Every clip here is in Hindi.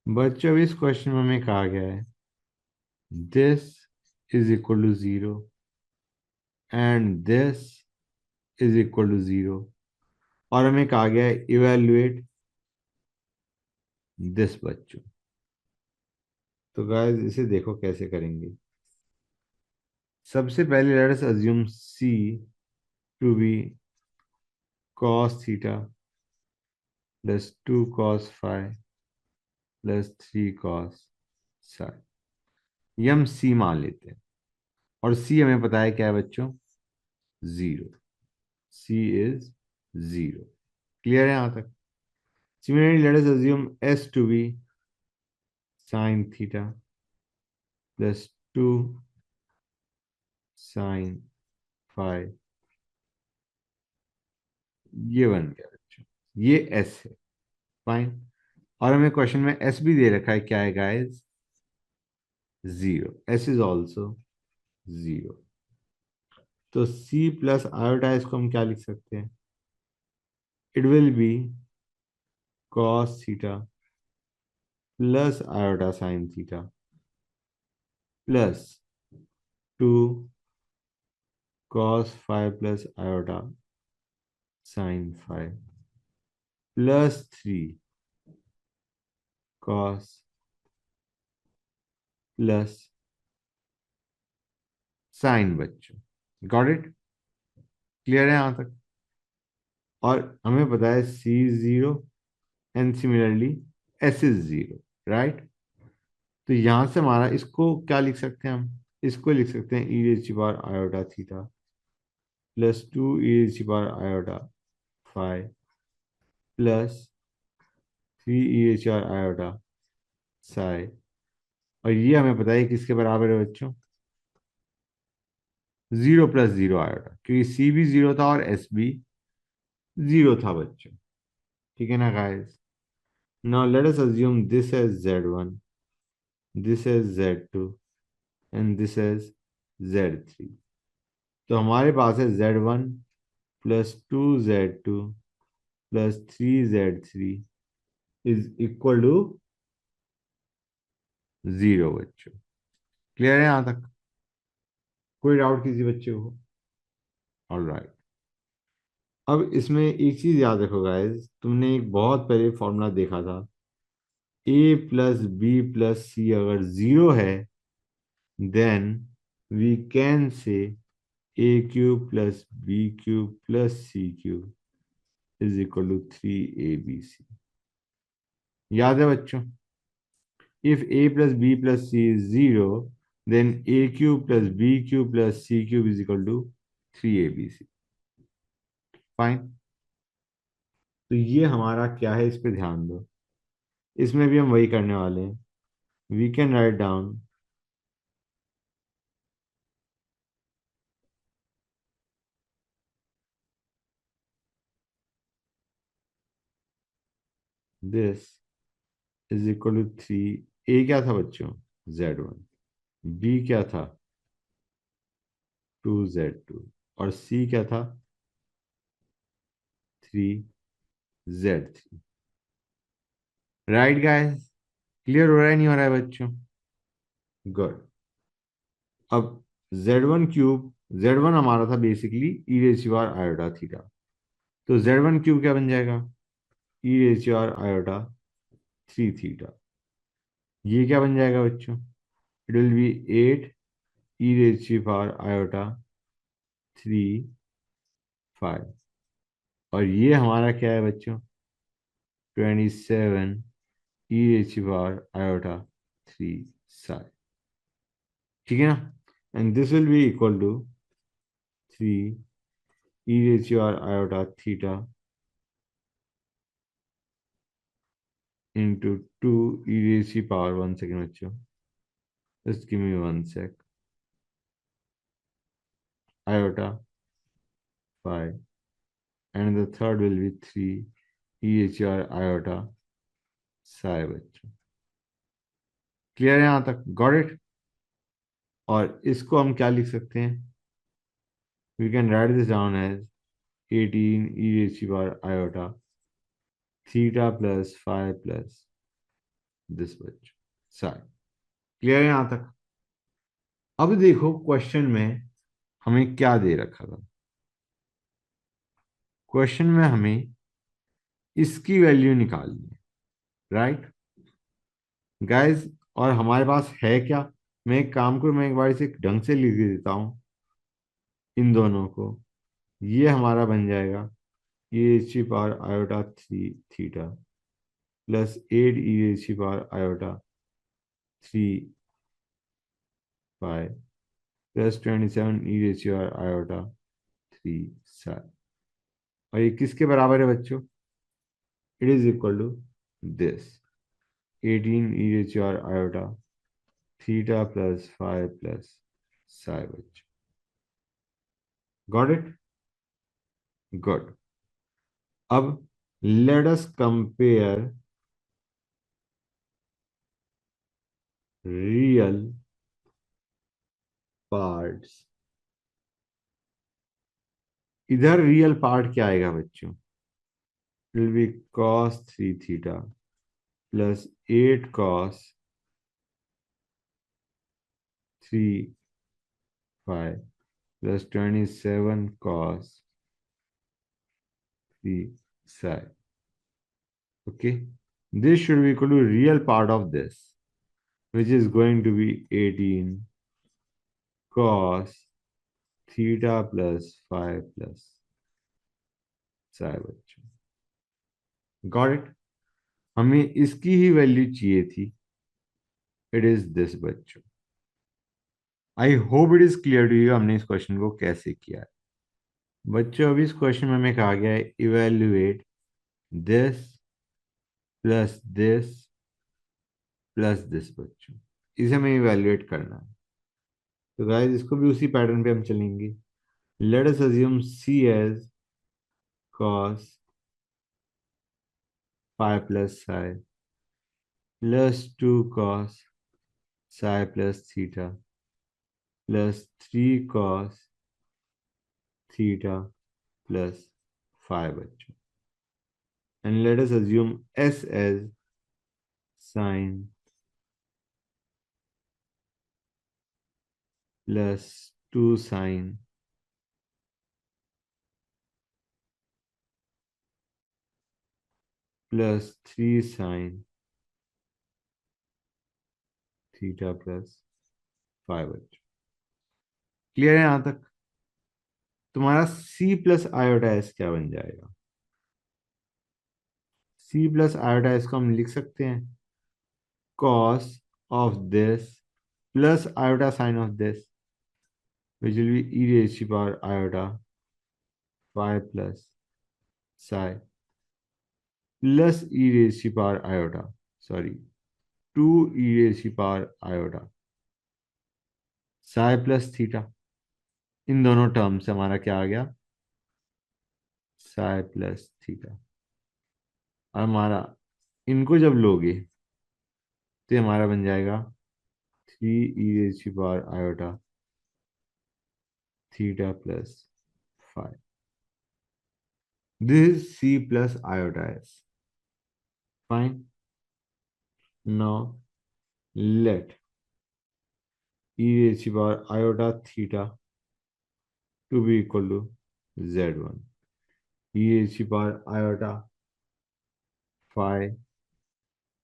बच्चों इस क्वेश्चन में हमें कहा गया है this is equal to zero and this is equal to zero, और हमें कहा गया है इवेल्युएट दिस बच्चों। तो गाइस इसे देखो कैसे करेंगे। सबसे पहले let us assume C to be cos theta plus 2 cos five plus 3 cos sine. ये हम सी मान लेते हैं, और सी हमें पता है क्या है बच्चों, zero. C is zero. Clear है यहां तक। Similarly let us assume S to be sine theta plus 2 sin five. ये बन गया बच्चों, ये एस है। फाइन। और हमें क्वेश्चन में एस भी दे रखा है, क्या है guys, zero. S is also zero. तो सी प्लस आयोटा इसको हम क्या लिख सकते हैं, it will be cos theta plus iota sine theta plus 2 cos 5 plus iota sine five plus 3 cos plus sine बच्चों। Got it. क्लियर है यहां तक। और हमें पता है C zero and similarly S is zero, right. तो यहां से हमारा इसको क्या लिख सकते हैं, हम इसको लिख सकते हैं e raise to power iota theta plus 2 e⁻ iota five plus 3 e⁻ psi. और ये हमें पता है किसके बराबर है बच्चों, जीरो प्लस जीरो आयोटा, क्योंकि सी भी जीरो था और एस भी जीरो था बच्चों। ठीक है ना guys. Now let us assume this as z1, this as z2 and this as z3। तो हमारे पास है z1 plus 2z2 plus 3z3 is equal to zero बच्चों। क्लियर है यहां तक। कोई डाउट किसी बच्चे को। ऑलराइट। अब इसमें एक चीज याद रखो गाइस, तुमने एक बहुत पहले फॉर्मूला देखा था, A plus B plus C अगर जीरो है then we can say A cube plus B cube plus C cube is equal to 3abc। याद है बच्चों। If A plus B plus C is zero then A cube plus B cube plus C cube is equal to 3abc। Fine. तो ये हमारा क्या है, इस पे ध्यान दो। इसमें भी हम वही करने वाले हैं। We can write down this is equal to three. A क्या था बच्चों, z1। बी क्या था, 2z2। और सी क्या था, 3z3। Right guys. क्लियर हो रहा है नहीं हो रहा है बच्चों। गुड। अब z1 क्यूब, z1 हमारा था basically e raise to power iota theta. तो z1 क्यूब क्या बन जाएगा, e raise to power iota 3 theta. ये क्या बन जाएगा बच्चों, it will be 8 e⁻ iota 3 5। और ये हमारा क्या है बच्चों, 27 e⁻ आयोटा 3 साई। ठीक है ना। And this will be equal to 3 e⁻ iota theta into 2 e⁻, 1 second बच्चों, just give me 1 sec, iota 5 and the third will be 3 e⁻ iota psi बच्चों। क्लियर है यहां तक, गॉट इट। और इसको हम क्या लिख सकते हैं, we can write this down as 18 e⁻ iota theta plus 5 plus this बच्चों साइड। क्लियर है यहां तक? अब देखो क्वेश्चन में हमें क्या दे रखा था। क्वेश्चन में हमें इसकी वैल्यू निकालनी है, राइट गाइस? और हमारे पास है क्या? मैं एक काम करूं, मैं एक बार इसे ढंग से लिख देता हूं, इन दोनों को। ये हमारा बन जाएगा e h power iota three theta plus 8 e iota 3 pi plus 27 iota 3 sine. और ये किसके बराबर है बच्चों? It is equal to this 18 iota theta plus 5 plus psi बच्चों। Got it? गुड। अब let us compare real parts. इधर रियल पार्ट क्या आएगा बच्चों? Will be cos 3 theta plus 8 cos 3 five plus 27 cos 3 sign. Okay, this should be equal to real part of this, which is going to be 18 cos theta plus 5 plus psi बच्चों। Got it? हमें इसकी ही वैल्यू चाहिए थी। इट इज दिस बच्चों। I hope it is clear to you हमने इस क्वेश्चन को कैसे किया है। बच्चों अभी इस क्वेश्चन में हमें कहा गया है इवेल्युएट दिस प्लस दिस बच्चों। इसे हमें इवेल्युएट करना है। तो गाइस इसको भी उसी पैटर्न पे हम चलेंगे। लेट अस अज्यूम सी as cos 5 plus psi plus 2 cos psi plus theta plus 3 cos theta plus 5 बच्चों। And let us assume S as sine plus 2 sine plus 3 sine theta plus 5 बच्चों। क्लियर है यहां तक? तुम्हारा C प्लस आयोटा एस क्या बन जाएगा? C प्लस आयोटा एस को हम लिख सकते हैं cos of this plus iota sine of this, which will be e raised to power iota 5 plus psi plus e raised to power iota, sorry, 2 e raised to power iota psi plus theta. इन दोनों टर्म से हमारा क्या आ गया? psi plus theta. और हमारा इनको जब लोगे तो ये हमारा बन जाएगा 3 e raised to power iota theta plus 5। This is C plus iota s। Fine. Now let e raised to power iota theta to be equal to z1, e raised to power iota phi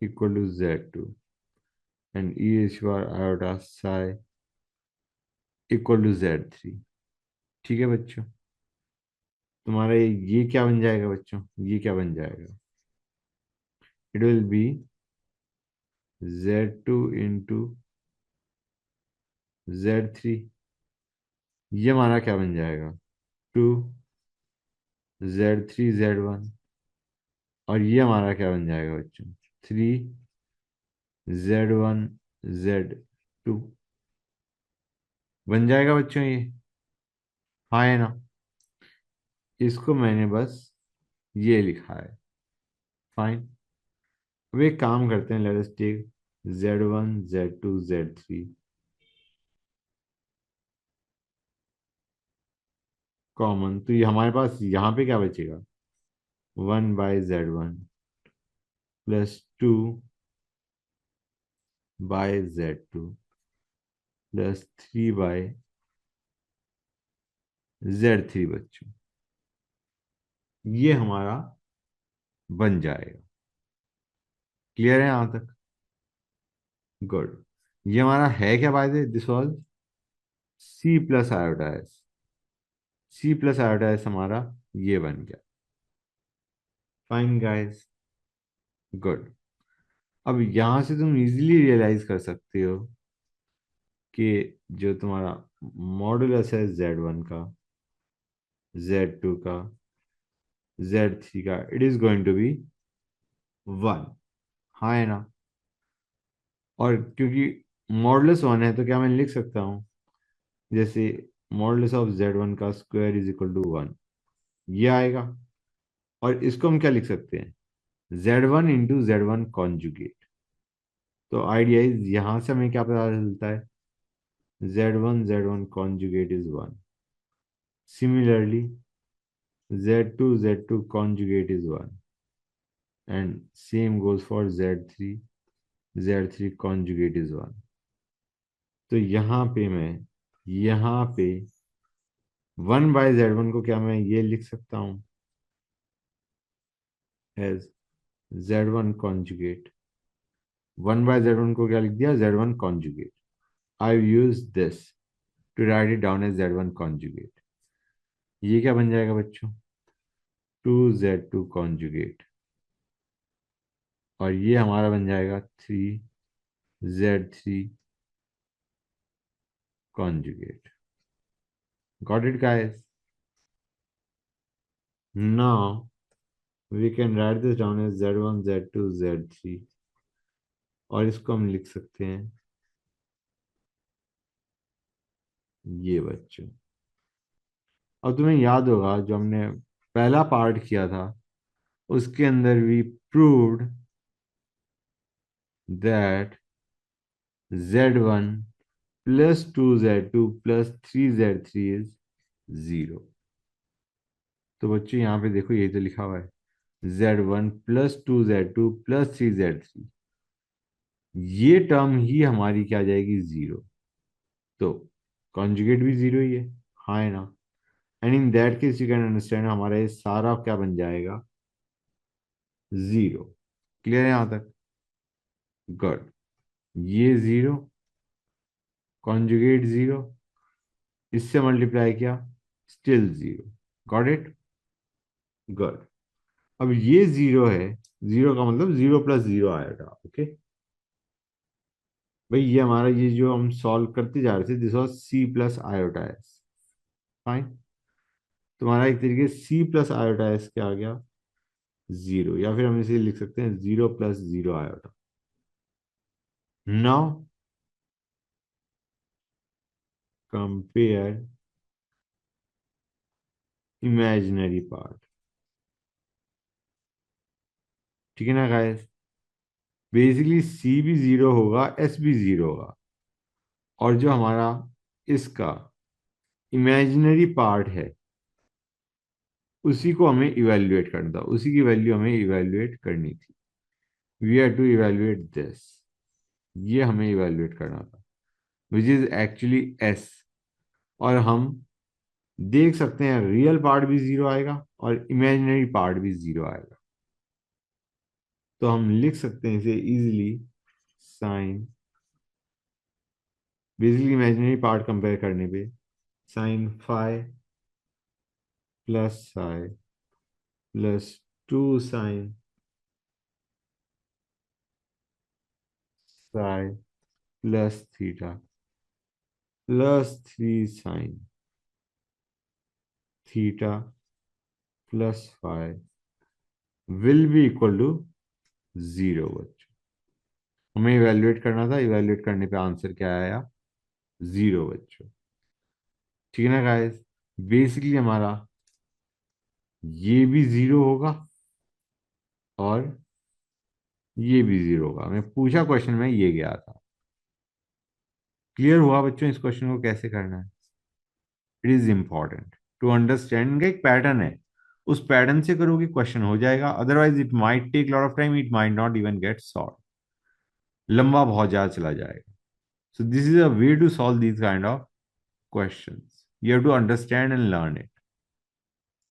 equal to z2 and e raised to power iota psi equal to z3। ठीक है बच्चों? तुम्हारा ये क्या बन जाएगा बच्चों? ये क्या बन जाएगा? It will B z2 into z3। ये हमारा क्या बन जाएगा? 2 z3 z1। और ये हमारा क्या बन जाएगा बच्चों? 3 z1 z2 बन जाएगा बच्चों ये। हाँ है ना? इसको मैंने बस ये लिखा है। फाइन। अब एक काम करते हैं, let us take z1 z2 z3 common. तो ये हमारे पास यहाँ पे क्या बचेगा? 1/z1 plus 2 bye Z2 plus 3 bye Z3 बच्चों, ये हमारा बन जाएगा। क्लियर है यहां तक? गुड। ये हमारा है क्या by the, this was C plus iodise. C plus iodise हमारा ये बन गया। Fine guys, good. अब यहां से तुम इजीली रियलाइज कर सकते हो कि जो तुम्हारा मॉडुलस है Z1 का, Z2 का, Z3 का, it is going to be 1। हाँ है ना? और क्योंकि मॉडुलस 1 है तो क्या मैं लिख सकता हूँ जैसे मॉडुलस ऑफ Z1 का स्क्वायर इज इक्वल टू 1, ये आएगा। और इसको हम क्या लिख सकते हैं, Z1 इंटू Z1 कॉन्जुगेट। तो आइडिया इज यहां से हमें क्या पता चलता है, Z1 conjugate is 1. Similarly, Z2 conjugate is 1. And same goes for Z3 conjugate is 1. तो यहाँ पे मैं, यहाँ पे 1/Z1 को क्या मैं ये लिख सकता हूँ एज Z1 conjugate। 1/Z1 को क्या लिख दिया, Z1 conjugate। I've used this to write it down as Z1 conjugate। ये क्या बन जाएगा बच्चों, 2Z2 conjugate। और ये हमारा बन जाएगा 3Z3 conjugate। Got it guys? Now we can write this down as Z1 Z2 Z3। और इसको हम लिख सकते हैं ये बच्चों। अब तुम्हें याद होगा जो हमने पहला पार्ट किया था, उसके अंदर भी proved that Z1 plus 2Z2 plus 3Z3 is 0। तो बच्चों यहाँ पे देखो, यही तो लिखा हुआ है, Z1 plus 2Z2 plus 3Z3, ये टर्म ही हमारी क्या आ जाएगी, 0। तो कॉन्जुगेट भी 0 ही है, हाँ है ना? And in that case you can understand हमारा ये सारा क्या बन जाएगा, 0। क्लियर है यहां तक? गुड। ये 0, कॉन्जुगेट 0, इससे मल्टीप्लाई किया, स्टिल 0। Got it? गुड। अब ये 0 है, 0 का मतलब 0 प्लस 0 आएगा। ओके भाई, ये हमारा ये जो हम सॉल्व करते जा रहे थे, this was C plus iota S. Fine. तुम्हारा एक तरीके C प्लस आयोटा एस क्या आ गया, 0। या फिर हम इसे लिख सकते हैं 0 plus 0 iota. Now compare imaginary part. ठीक है ना गाइस? बेसिकली C भी 0 होगा, S भी 0 होगा। और जो हमारा इसका इमेजिनरी पार्ट है, उसी को हमें इवेल्युएट करना था, उसी की वैल्यू हमें इवेल्युएट करनी थी। We are to evaluate this, ये हमें इवेल्युएट करना था, विच इज एक्चुअली S। और हम देख सकते हैं रियल पार्ट भी 0 आएगा और इमेजिनरी पार्ट भी 0 आएगा। तो हम लिख सकते हैं इसे easily, sine, basically imaginary part compare करने पे sine phi plus psi plus 2 sine psi plus theta plus 3 sine theta plus phi will be equal to 0 बच्चों। हमें इवेल्युएट करना था, इवेल्युएट करने पे आंसर क्या आया, 0 बच्चों। ठीक है ना गाइस? बेसिकली हमारा ये भी 0 होगा और ये भी 0 होगा। मैं पूछा क्वेश्चन में ये गया था। क्लियर हुआ बच्चों इस क्वेश्चन को कैसे करना है? It is important to understand. इनका एक पैटर्न है, उस पैटर्न से करोगे क्वेश्चन हो जाएगा, otherwise it might take lot of time, it might not even get solve. लंबा बहुत ज्यादा चला जाएगा। So this is a way to solve these kind of questions, you have to understand and learn it.